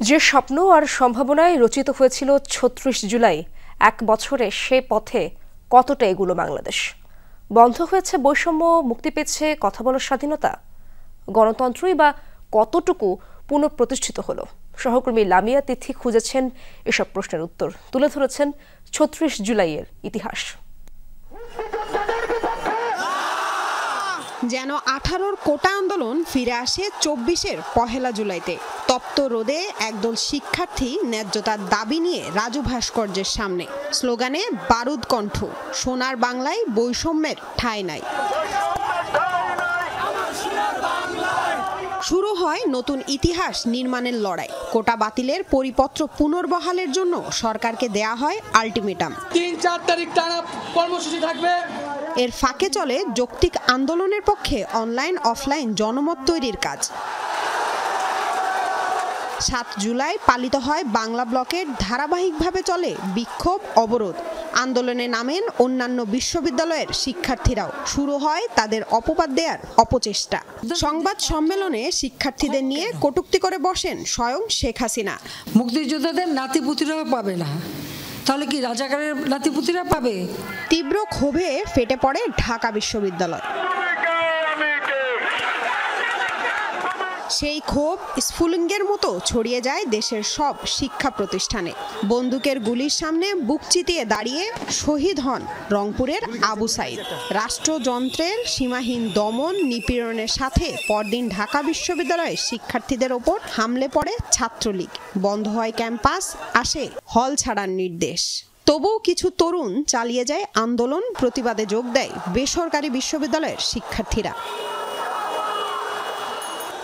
যে স্বপ্ন আর সম্ভাবনায় রচিত হয়েছিল ৩৬ জুলাই, এক বছরে সে পথে কতটা এগুলো বাংলাদেশ? বন্ধ হয়েছে বৈষম্য, মুক্তি পেয়েছে কথা বলার স্বাধীনতা, গণতন্ত্রই বা কতটুকু পুনঃপ্রতিষ্ঠিত হলো? সহকর্মী লামিয়া তিথি খুঁজেছেন এসব প্রশ্নের উত্তর, তুলে ধরেছেন ৩৬ জুলাইয়ের ইতিহাস। যেন ১৮র কোটা আন্দোলন ফিরে আসে ২৪-এর পহেলা জুলাইতে। তপ্ত রোদে একদল শিক্ষার্থী ন্যায্যতার দাবি নিয়ে রাজু ভাস্কর্যের সামনে, স্লোগানে বারুদ কণ্ঠ, সোনার বাংলায় বৈষম্যের ঠাঁই নাই। শুরু হয় নতুন ইতিহাস নির্মাণের লড়াই। কোটা বাতিলের পরিপত্র পুনর্বহালের জন্য সরকারকে দেয়া হয় আলটিমেটাম। ৩-৪ তারিখ টানা কর্মসূচি থাকবে। এর ফাঁকে চলে যৌক্তিক আন্দোলনের পক্ষে অনলাইন অফলাইন জনমত তৈরির কাজ। ৭ জুলাই পালিত হয় বাংলা ব্লকের, ধারাবাহিকভাবে চলে বিক্ষোভ, অবরোধ। আন্দোলনে নামেন অন্যান্য বিশ্ববিদ্যালয়ের শিক্ষার্থীরাও। শুরু হয় তাদের অপবাদ দেয়ার অপচেষ্টা। সংবাদ সম্মেলনে শিক্ষার্থীদের নিয়ে কটূক্তি করে বসেন স্বয়ং শেখ হাসিনা। মুক্তিযোদ্ধাদের নাতিপুতিরাও পাবে না, তাহলে কি রাজাকারের নাতিপুতিরা পাবে? তীব্র ক্ষোভে ফেটে পড়ে ঢাকা বিশ্ববিদ্যালয়। সেই ক্ষোভ স্ফুলিঙ্গের মতো ছড়িয়ে যায় দেশের সব শিক্ষা প্রতিষ্ঠানে। বন্দুকের গুলির সামনে বুক চিতিয়ে দাঁড়িয়ে শহীদ হন রংপুরের আবু সাইদ। রাষ্ট্রযন্ত্রের সীমাহীন দমন নিপীড়নের সাথে পরদিন ঢাকা বিশ্ববিদ্যালয়ের শিক্ষার্থীদের ওপর হামলে পড়ে ছাত্রলীগ। বন্ধ হয় ক্যাম্পাস, আসে হল ছাড়ার নির্দেশ। তবুও কিছু তরুণ চালিয়ে যায় আন্দোলন, প্রতিবাদে যোগ দেয় বেসরকারি বিশ্ববিদ্যালয়ের শিক্ষার্থীরা।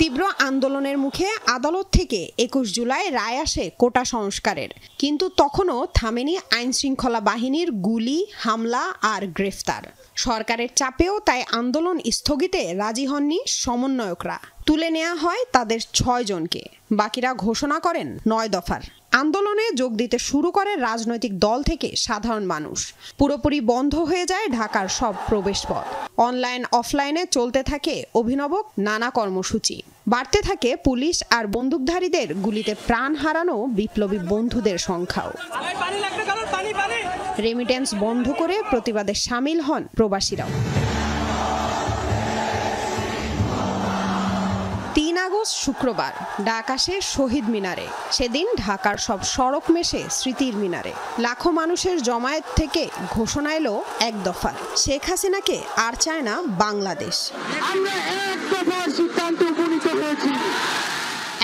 তীব্র আন্দোলনের মুখে আদালত থেকে ২১ জুলাই রায় আসে কোটা সংস্কারের, কিন্তু তখনও থামেনি আইনশৃঙ্খলা বাহিনীর গুলি, হামলা আর গ্রেফতার। সরকারের চাপেও তাই আন্দোলন স্থগিতে রাজি হননি সমন্বয়করা। তুলে নেওয়া হয় তাদের ৬ জনকে, বাকিরা ঘোষণা করেন ৯ দফার। আন্দোলনে যোগ দিতে শুরু করে রাজনৈতিক দল থেকে সাধারণ মানুষ। পুরোপুরি বন্ধ হয়ে যায় ঢাকার সব প্রবেশপথ। অনলাইন অফলাইনে চলতে থাকে অভিনব নানা কর্মসূচি। বাড়তে থাকে পুলিশ আর বন্দুকধারীদের গুলিতে প্রাণ হারানো বিপ্লবী বন্ধুদের সংখ্যাও। রেমিটেন্স বন্ধ করে প্রতিবাদে সামিল হন প্রবাসীরাও। ৩ আগস্ট শুক্রবার ডাক আসে শহীদ মিনারে। সেদিন ঢাকার সব সড়ক মেশে স্মৃতির মিনারে। লাখো মানুষের জমায়েত থেকে ঘোষণা এলো ১ দফা। শেখ হাসিনাকে আর চায় না বাংলাদেশ।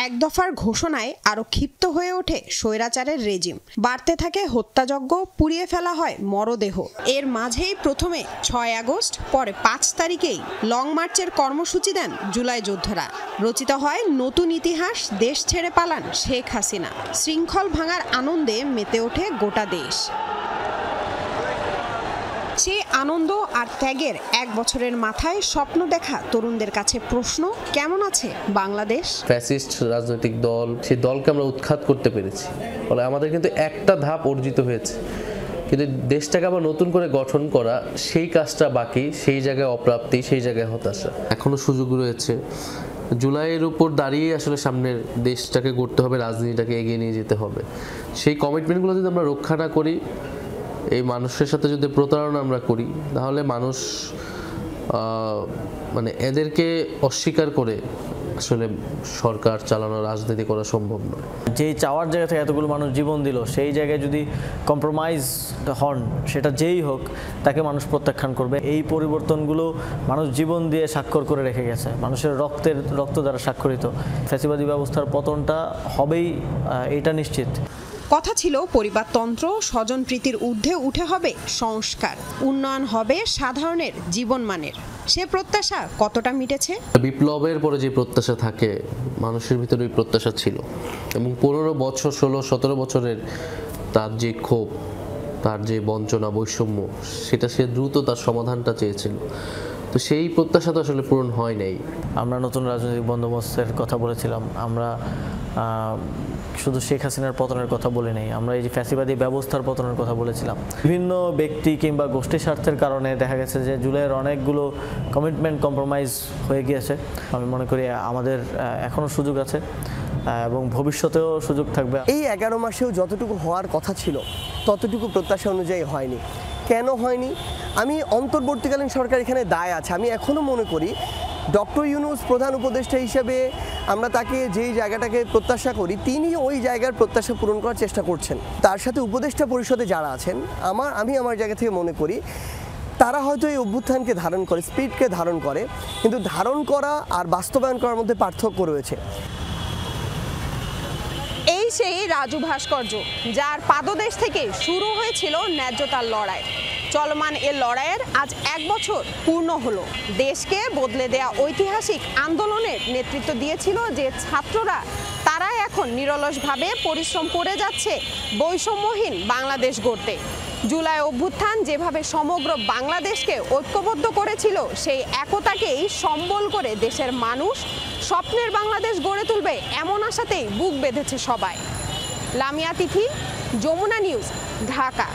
এক দফার ঘোষণায় আরো ক্ষিপ্ত হয়ে ওঠে স্বৈরাচারের রেজিম। বাড়তে থাকে হত্যাযজ্ঞ, পুড়িয়ে ফেলা হয় মরদেহ। এর মাঝেই প্রথমে ৬ আগস্ট, পরে ৫ তারিখেই লং মার্চের কর্মসূচি দেন জুলাই যোদ্ধারা। রচিত হয় নতুন ইতিহাস, দেশ ছেড়ে পালান শেখ হাসিনা। শৃঙ্খল ভাঙার আনন্দে মেতে ওঠে গোটা দেশ। সেই আনন্দ আর ত্যাগের ১ বছরের মাথায় স্বপ্ন দেখা তরুণদের কাছে প্রশ্ন, কেমন আছে বাংলাদেশ? ফ্যাসিস্ট রাজনৈতিক দল, সেই দলকে আমরা উৎখাত করতে পেরেছি, ফলে আমাদের কিন্তু একটা ধাপ অর্জিত হয়েছে। কিন্তু দেশটাকে আবার নতুন করে গঠন করা, সেই কাজটা বাকি, সেই জায়গায় অপ্রাপ্তি, সেই জায়গায় হতাশা। এখনো সুযোগ রয়েছে। জুলাইয়ের উপর দাঁড়িয়ে আসলে সামনের দেশটাকে গড়তে হবে, রাজনীতিটাকে এগিয়ে নিয়ে যেতে হবে। সেই কমিটমেন্টগুলো যদি আমরা রক্ষা না করি, এই মানুষের সাথে যদি প্রতারণা আমরা করি, তাহলে মানুষ মানে এদেরকে অস্বীকার করে আসলে সরকার চালানো, রাজনীতি করা সম্ভব নয়। যেই চাওয়ার জায়গা থেকে এতগুলো মানুষ জীবন দিল, সেই জায়গায় যদি কম্প্রোমাইজ হন, সেটা যেই হোক, তাকে মানুষ প্রত্যাখ্যান করবে। এই পরিবর্তনগুলো মানুষ জীবন দিয়ে স্বাক্ষর করে রেখে গেছে, মানুষের রক্ত দ্বারা স্বাক্ষরিত। ফ্যাসিবাদী ব্যবস্থার পতনটা হবেই, এটা নিশ্চিত। কথা ছিল পরিবারতন্ত্র, স্বজনপ্রীতির ঊর্ধ্বে উঠে হবে সংস্কার, উন্নয়ন হবে সাধারণের জীবনমানের। সে প্রত্যাশা কতটা মিটেছে? বিপ্লবের পরে যে প্রত্যাশা থাকে, মানুষের ভিতরে ওই প্রত্যাশা ছিল, এবং ১৫ বছর, ১৬-১৭ বছরের তার যে ক্ষোভ, তার যে বঞ্চনা, বৈষম্য, সেটা সে দ্রুত তার সমাধানটা চেয়েছিল। তো সেই প্রত্যাশা তো আসলে পূরণ হয় নাই। আমরা নতুন রাজনৈতিক বন্দোবস্তের কথা বলেছিলাম, আমরা শুধু শেখ হাসিনার পতনের কথা বলি নাই, আমরা এই যে ফ্যাসিবাদী ব্যবস্থার পতনের কথা বলেছিলাম। বিভিন্ন ব্যক্তি কিংবা গোষ্ঠী স্বার্থের কারণে দেখা গেছে যে জুলাইয়ের অনেকগুলো কমিটমেন্ট কম্প্রোমাইজ হয়ে গিয়েছে। আমি মনে করি আমাদের এখনও সুযোগ আছে, এবং ভবিষ্যতেও সুযোগ থাকবে। এই 11 মাসেও যতটুকু হওয়ার কথা ছিল ততটুকু প্রত্যাশা অনুযায়ী হয়নি। কেন হয়নি? আমি অন্তর্বর্তীকালীন সরকার এখানে দায় আছে। আমি এখনও মনে করি ডক্টর ইউনূস প্রধান উপদেষ্টা হিসেবে আমরা তাকে যেই জায়গাটাকে প্রত্যাশা করি তিনি ওই জায়গার প্রত্যাশা পূরণ করার চেষ্টা করছেন। তার সাথে উপদেষ্টা পরিষদে যারা আছেন আমি আমার জায়গা থেকে মনে করি তারা হয়তো এই অভ্যুত্থানকে ধারণ করে, স্পিডকে ধারণ করে, কিন্তু ধারণ করা আর বাস্তবায়ন করার মধ্যে পার্থক্য রয়েছে। এই সেই রাজু ভাস্কর্য যার পাদদেশ থেকে শুরু হয়েছিল ন্যায্যতার লড়াই। চলমান এ লড়াইয়ের আজ 1 বছর পূর্ণ হলো। দেশকে বদলে দেয়া ঐতিহাসিক আন্দোলনের নেতৃত্ব দিয়েছিল যে ছাত্ররা, তারা এখন নিরলসভাবে পরিশ্রম করে যাচ্ছে বৈষম্যহীন বাংলাদেশ গড়তে। জুলাই অভ্যুত্থান যেভাবে সমগ্র বাংলাদেশকে ঐক্যবদ্ধ করেছিল, সেই একতাকেই সম্বল করে দেশের মানুষ স্বপ্নের বাংলাদেশ গড়ে তুলবে এমন আশাতেই বুক বেঁধেছে সবাই। লামিয়া তিথি, যমুনা নিউজ, ঢাকা।